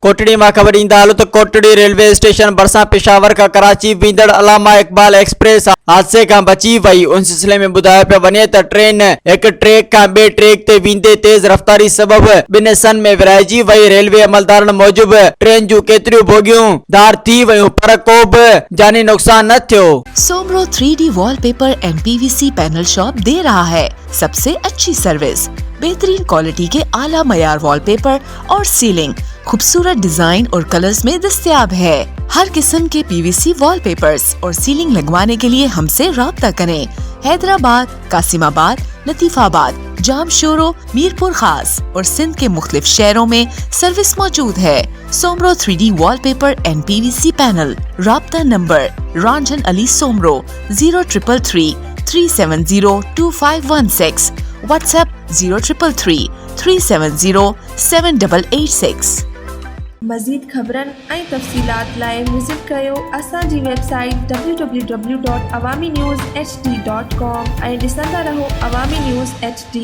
कोटड़ी मां ख़बर ईंदा हालत कोटड़ी रेलवे स्टेशन भरसा पेशावर का कराची वेंदड़ अलामा इकबाल एक्सप्रेस हादसे का बची वही। उन सिलसिले में ॿुधायो पियो वञे त ट्रेन एक ट्रैक का ॿिए ट्रैक ते वेंदे तेज रफ्तारी सबब ॿिन हिस्सनि में विरहाइजी वही। रेलवे अमलदारनि मूजिब ट्रेन जूं केतिरियूं बोगियूं धार थी वयूं पर को बि जानी नुक़सान न थियो। Soomro 3D wallpaper and PVC panel shop दे रहा है सबसे अच्छी सर्विस, बेहतरीन क्वालिटी के आला मयार वॉलपेपर और सीलिंग खूबसूरत डिजाइन और कलर्स में दस्तयाब है। हर किस्म के PVC वॉलपेपर्स और सीलिंग लगवाने के लिए हमसे राब्ता करें। हैदराबाद, कासिमाबाद, लतीफाबाद, जामशोरो, मीरपुर खास और सिंध के मुख्तलिफ शहरों में सर्विस मौजूद है। Soomro 3D wallpaper and PVC panel. राब्ता नंबर रंजन अली सोमरो 0333 370 2516, व्हाट्सएप 0333 370 7886। मज़ीद ख़बरनि ऐं तफ़सीलात लाइ विज़िट कयो असांजी वेबसाइट www.awamiNewsHD.com ऐं ॾिसंदा रहो अवामी न्यूज़ HD।